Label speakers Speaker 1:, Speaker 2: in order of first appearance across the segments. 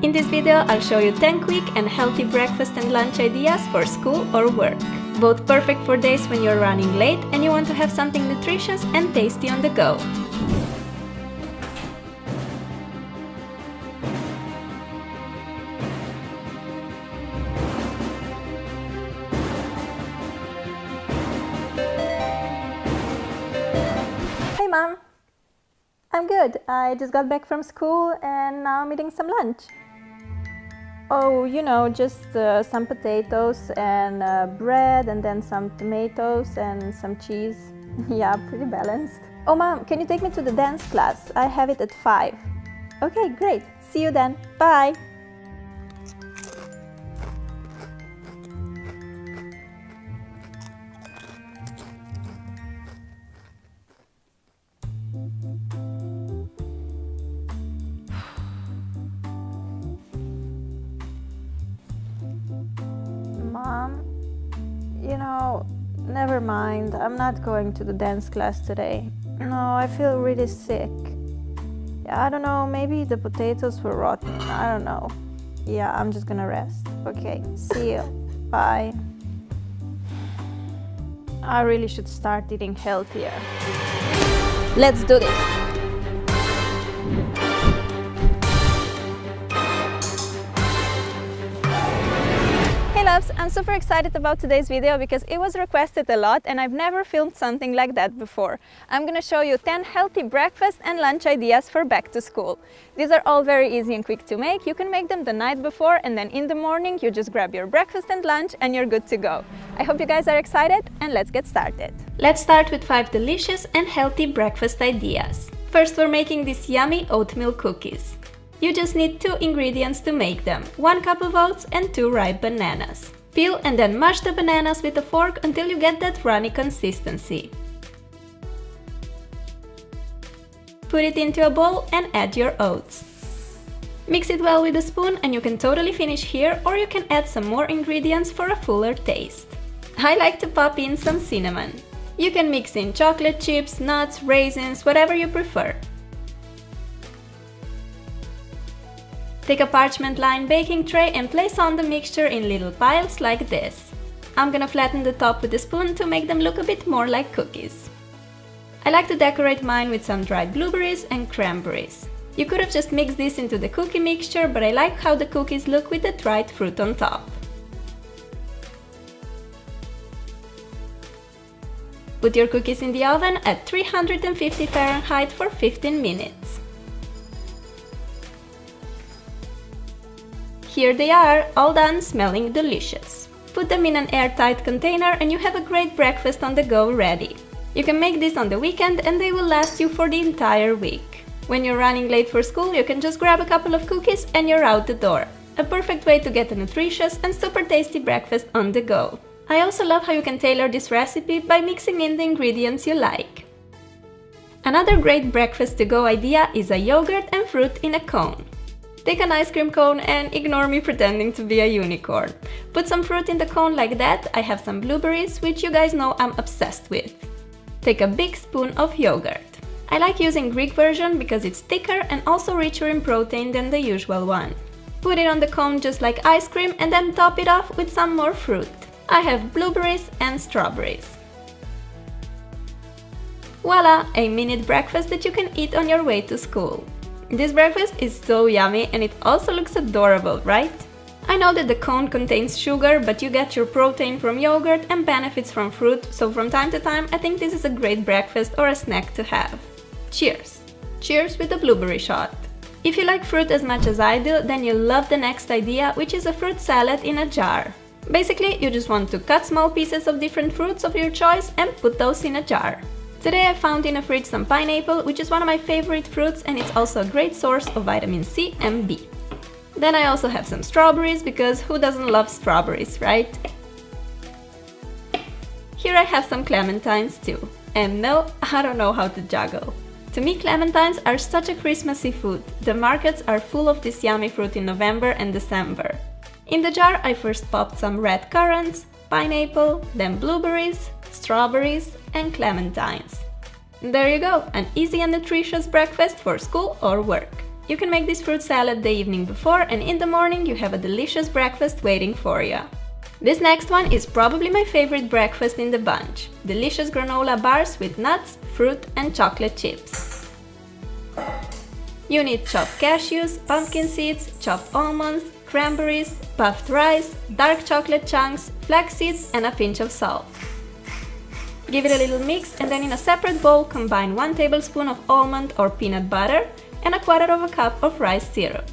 Speaker 1: In this video, I'll show you 10 quick and healthy breakfast and lunch ideas for school or work. Both perfect for days when you're running late and you want to have something nutritious and tasty on the go. Hey Mom! I'm good. I just got back from school and now I'm eating some lunch. Oh, you know, just some potatoes and bread and then some tomatoes and some cheese. Yeah, pretty balanced. Oh Mom, can you take me to the dance class? I have it at 5. Okay, great. See you then. Bye! Mom, you know, never mind. I'm not going to the dance class today. No, I feel really sick. Yeah, I don't know, maybe the potatoes were rotten. I don't know. Yeah, I'm just gonna rest. Okay, see you. Bye. I really should start eating healthier. Let's do this. Hey loves, I'm super excited about today's video because it was requested a lot and I've never filmed something like that before. I'm gonna show you 10 healthy breakfast and lunch ideas for back to school. These are all very easy and quick to make. You can make them the night before and then in the morning you just grab your breakfast and lunch and you're good to go. I hope you guys are excited and let's get started. Let's start with 5 delicious and healthy breakfast ideas. First, we're making these yummy oatmeal cookies. You just need 2 ingredients to make them, 1 cup of oats and 2 ripe bananas. Peel and then mash the bananas with a fork until you get that runny consistency. Put it into a bowl and add your oats. Mix it well with a spoon and you can totally finish here, or you can add some more ingredients for a fuller taste. I like to pop in some cinnamon. You can mix in chocolate chips, nuts, raisins, whatever you prefer. Take a parchment-lined baking tray and place on the mixture in little piles like this. I'm gonna flatten the top with a spoon to make them look a bit more like cookies. I like to decorate mine with some dried blueberries and cranberries. You could have just mixed this into the cookie mixture, but I like how the cookies look with the dried fruit on top. Put your cookies in the oven at 350 Fahrenheit for 15 minutes. Here they are, all done, smelling delicious. Put them in an airtight container and you have a great breakfast on the go ready. You can make this on the weekend and they will last you for the entire week. When you're running late for school, you can just grab a couple of cookies and you're out the door. A perfect way to get a nutritious and super tasty breakfast on the go. I also love how you can tailor this recipe by mixing in the ingredients you like. Another great breakfast to go idea is a yogurt and fruit in a cone. Take an ice cream cone and ignore me pretending to be a unicorn. Put some fruit in the cone like that. I have some blueberries, which you guys know I'm obsessed with. Take a big spoon of yogurt. I like using Greek version because it's thicker and also richer in protein than the usual one. Put it on the cone just like ice cream and then top it off with some more fruit. I have blueberries and strawberries. Voila! A minute breakfast that you can eat on your way to school. This breakfast is so yummy and it also looks adorable, right? I know that the cone contains sugar, but you get your protein from yogurt and benefits from fruit, so from time to time I think this is a great breakfast or a snack to have. Cheers! Cheers with a blueberry shot! If you like fruit as much as I do, then you'll love the next idea, which is a fruit salad in a jar. Basically, you just want to cut small pieces of different fruits of your choice and put those in a jar. Today I found in a fridge some pineapple, which is one of my favorite fruits and it's also a great source of vitamin C and B. Then I also have some strawberries, because who doesn't love strawberries, right? Here I have some clementines too. And no, I don't know how to juggle. To me, clementines are such a Christmassy food. The markets are full of this yummy fruit in November and December. In the jar I first popped some red currants, pineapple, then blueberries, strawberries and clementines. There you go, an easy and nutritious breakfast for school or work. You can make this fruit salad the evening before, and in the morning you have a delicious breakfast waiting for you. This next one is probably my favorite breakfast in the bunch. Delicious granola bars with nuts, fruit and chocolate chips. You need chopped cashews, pumpkin seeds, chopped almonds, cranberries, puffed rice, dark chocolate chunks, flax seeds and a pinch of salt. Give it a little mix and then in a separate bowl combine 1 tablespoon of almond or peanut butter and 1/4 cup of rice syrup.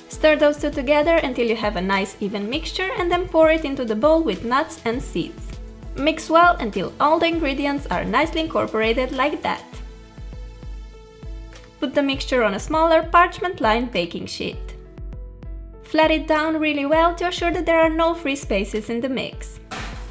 Speaker 1: Stir those two together until you have a nice even mixture and then pour it into the bowl with nuts and seeds. Mix well until all the ingredients are nicely incorporated like that. Put the mixture on a smaller parchment-lined baking sheet. Flat it down really well to assure that there are no free spaces in the mix.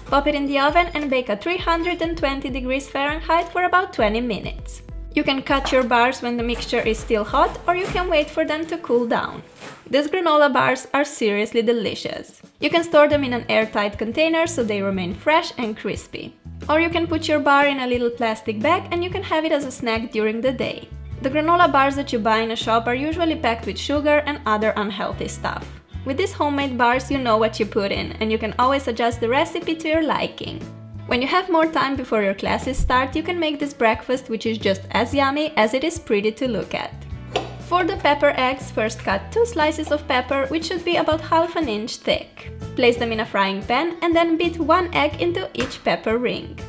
Speaker 1: Pop it in the oven and bake at 320 degrees Fahrenheit for about 20 minutes. You can cut your bars when the mixture is still hot, or you can wait for them to cool down. These granola bars are seriously delicious. You can store them in an airtight container so they remain fresh and crispy. Or you can put your bar in a little plastic bag and you can have it as a snack during the day. The granola bars that you buy in a shop are usually packed with sugar and other unhealthy stuff. With these homemade bars, you know what you put in, and you can always adjust the recipe to your liking. When you have more time before your classes start, you can make this breakfast, which is just as yummy as it is pretty to look at. For the pepper eggs, first cut 2 slices of pepper, which should be about 1/2 inch thick. Place them in a frying pan and then beat 1 egg into each pepper ring.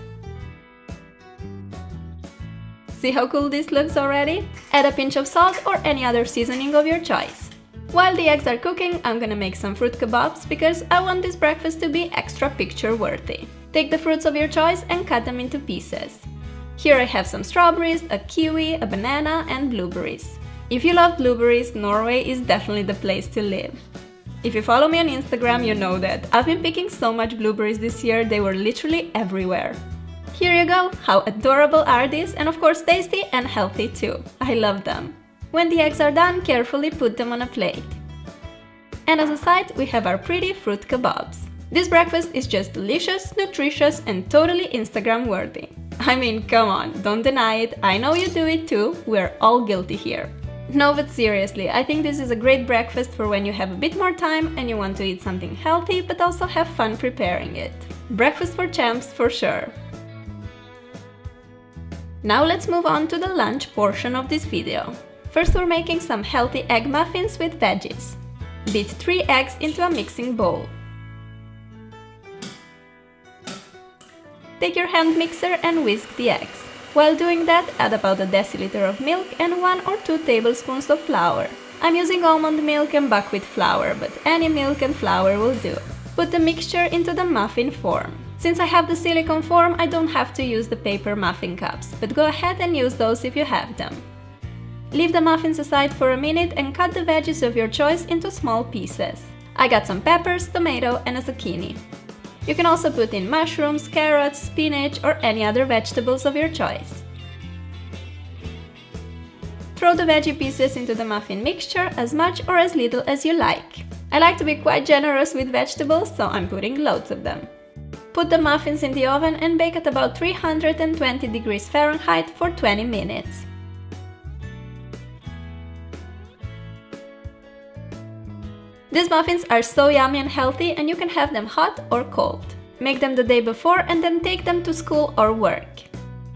Speaker 1: See how cool this looks already? Add a pinch of salt or any other seasoning of your choice. While the eggs are cooking, I'm gonna make some fruit kebabs because I want this breakfast to be extra picture-worthy. Take the fruits of your choice and cut them into pieces. Here I have some strawberries, a kiwi, a banana and blueberries. If you love blueberries, Norway is definitely the place to live. If you follow me on Instagram, you know that I've been picking so much blueberries this year, they were literally everywhere. Here you go! How adorable are these, and of course tasty and healthy too. I love them. When the eggs are done, carefully put them on a plate. And as a side, we have our pretty fruit kebabs. This breakfast is just delicious, nutritious and totally Instagram worthy. I mean, come on, don't deny it, I know you do it too, we're all guilty here. No, but seriously, I think this is a great breakfast for when you have a bit more time and you want to eat something healthy but also have fun preparing it. Breakfast for champs for sure. Now let's move on to the lunch portion of this video. First we're making some healthy egg muffins with veggies. Beat 3 eggs into a mixing bowl. Take your hand mixer and whisk the eggs. While doing that, add about a deciliter of milk and 1 or 2 tablespoons of flour. I'm using almond milk and buckwheat flour, but any milk and flour will do. Put the mixture into the muffin form. Since I have the silicone form, I don't have to use the paper muffin cups, but go ahead and use those if you have them. Leave the muffins aside for a minute and cut the veggies of your choice into small pieces. I got some peppers, tomato and a zucchini. You can also put in mushrooms, carrots, spinach or any other vegetables of your choice. Throw the veggie pieces into the muffin mixture as much or as little as you like. I like to be quite generous with vegetables, so I'm putting loads of them. Put the muffins in the oven and bake at about 320 degrees Fahrenheit for 20 minutes. These muffins are so yummy and healthy, and you can have them hot or cold. Make them the day before and then take them to school or work.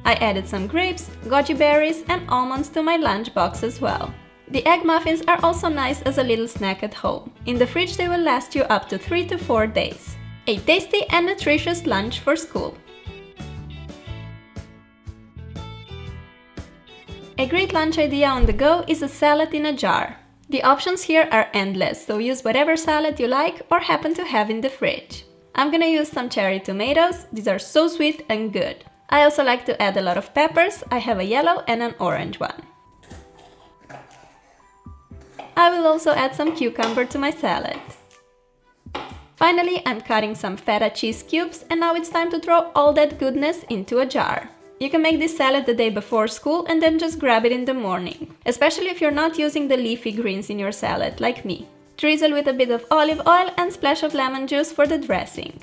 Speaker 1: I added some grapes, goji berries and almonds to my lunch box as well. The egg muffins are also nice as a little snack at home. In the fridge they will last you up to 3 to 4 days. A tasty and nutritious lunch for school. A great lunch idea on the go is a salad in a jar. The options here are endless, so use whatever salad you like or happen to have in the fridge. I'm gonna use some cherry tomatoes, these are so sweet and good. I also like to add a lot of peppers, I have a yellow and an orange one. I will also add some cucumber to my salad. Finally, I'm cutting some feta cheese cubes and now it's time to throw all that goodness into a jar. You can make this salad the day before school and then just grab it in the morning, especially if you're not using the leafy greens in your salad, like me. Drizzle with a bit of olive oil and splash of lemon juice for the dressing.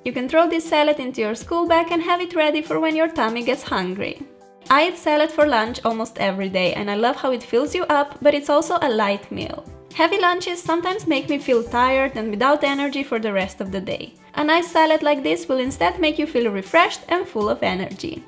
Speaker 1: You can throw this salad into your school bag and have it ready for when your tummy gets hungry. I eat salad for lunch almost every day and I love how it fills you up, but it's also a light meal. Heavy lunches sometimes make me feel tired and without energy for the rest of the day. A nice salad like this will instead make you feel refreshed and full of energy.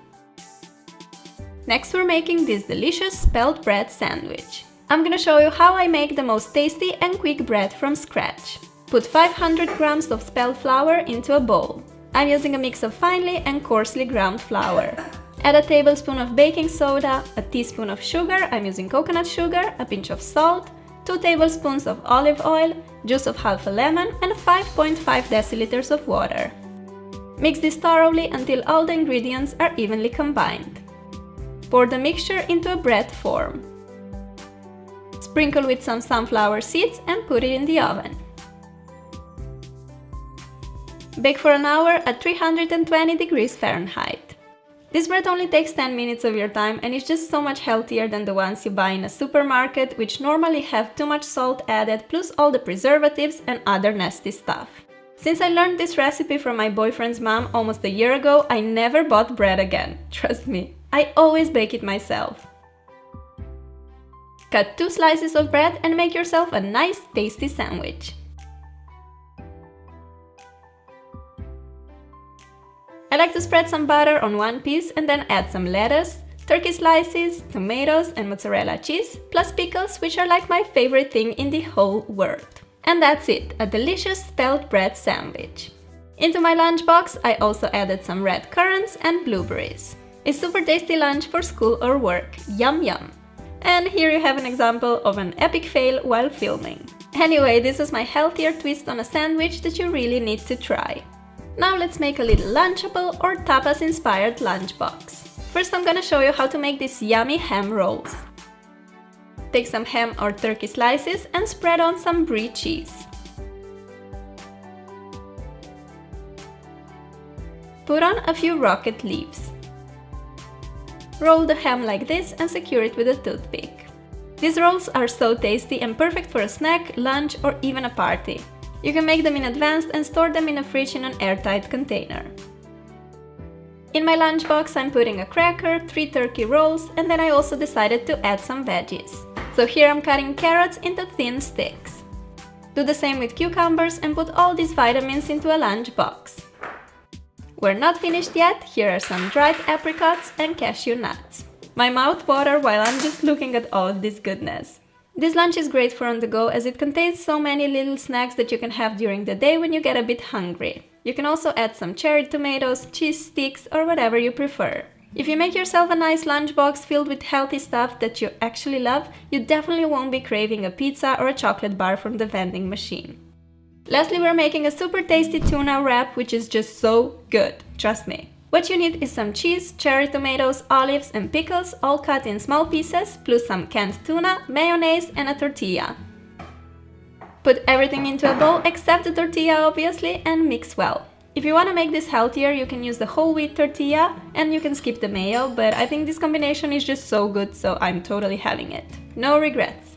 Speaker 1: Next we're making this delicious spelt bread sandwich. I'm gonna show you how I make the most tasty and quick bread from scratch. Put 500 grams of spelt flour into a bowl. I'm using a mix of finely and coarsely ground flour. Add a tablespoon of baking soda, a teaspoon of sugar, I'm using coconut sugar, a pinch of salt, 2 tablespoons of olive oil, juice of half a lemon and 5.5 deciliters of water. Mix this thoroughly until all the ingredients are evenly combined. Pour the mixture into a bread form. Sprinkle with some sunflower seeds and put it in the oven. Bake for an hour at 320 degrees Fahrenheit. This bread only takes 10 minutes of your time and is just so much healthier than the ones you buy in a supermarket, which normally have too much salt added plus all the preservatives and other nasty stuff. Since I learned this recipe from my boyfriend's mom almost a year ago, I never bought bread again. Trust me, I always bake it myself. Cut 2 slices of bread and make yourself a nice tasty sandwich. I like to spread some butter on one piece and then add some lettuce, turkey slices, tomatoes and mozzarella cheese, plus pickles, which are like my favorite thing in the whole world. And that's it, a delicious spelt bread sandwich. Into my lunchbox I also added some red currants and blueberries. A super tasty lunch for school or work, yum yum! And here you have an example of an epic fail while filming. Anyway, this was my healthier twist on a sandwich that you really need to try. Now let's make a little lunchable or tapas-inspired lunchbox. First I'm gonna show you how to make these yummy ham rolls. Take some ham or turkey slices and spread on some brie cheese. Put on a few rocket leaves. Roll the ham like this and secure it with a toothpick. These rolls are so tasty and perfect for a snack, lunch or even a party. You can make them in advance and store them in a fridge in an airtight container. In my lunchbox I'm putting a cracker, 3 turkey rolls, and then I also decided to add some veggies. So here I'm cutting carrots into thin sticks. Do the same with cucumbers and put all these vitamins into a lunchbox. We're not finished yet, here are some dried apricots and cashew nuts. My mouth waters while I'm just looking at all of this goodness. This lunch is great for on the go as it contains so many little snacks that you can have during the day when you get a bit hungry. You can also add some cherry tomatoes, cheese sticks or whatever you prefer. If you make yourself a nice lunchbox filled with healthy stuff that you actually love, you definitely won't be craving a pizza or a chocolate bar from the vending machine. Lastly, we're making a super tasty tuna wrap which is just so good, trust me. What you need is some cheese, cherry tomatoes, olives and pickles all cut in small pieces, plus some canned tuna, mayonnaise and a tortilla. Put everything into a bowl except the tortilla obviously and mix well. If you want to make this healthier you can use the whole wheat tortilla and you can skip the mayo, but I think this combination is just so good so I'm totally having it. No regrets.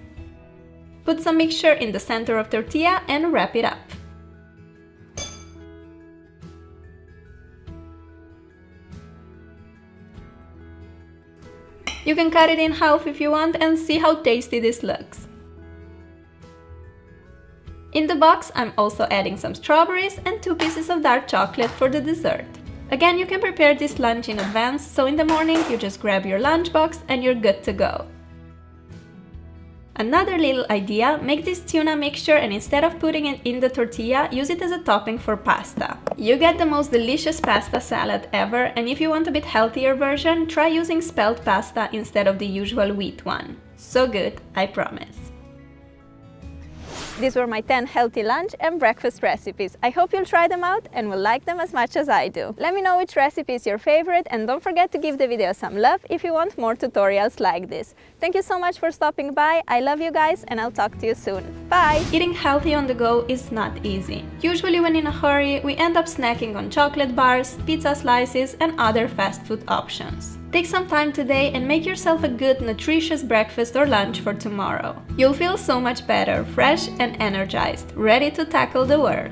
Speaker 1: Put some mixture in the center of tortilla and wrap it up. You can cut it in half if you want and see how tasty this looks. In the box I'm also adding some strawberries and 2 pieces of dark chocolate for the dessert. Again, you can prepare this lunch in advance, so in the morning you just grab your lunchbox and you're good to go. Another little idea, make this tuna mixture and instead of putting it in the tortilla, use it as a topping for pasta. You get the most delicious pasta salad ever, and if you want a bit healthier version, try using spelt pasta instead of the usual wheat one. So good, I promise. These were my 10 healthy lunch and breakfast recipes. I hope you'll try them out and will like them as much as I do. Let me know which recipe is your favorite and don't forget to give the video some love if you want more tutorials like this. Thank you so much for stopping by. I love you guys and I'll talk to you soon. Bye! Eating healthy on the go is not easy. Usually when in a hurry, we end up snacking on chocolate bars, pizza slices and other fast food options. Take some time today and make yourself a good, nutritious breakfast or lunch for tomorrow. You'll feel so much better, fresh and energized, ready to tackle the world.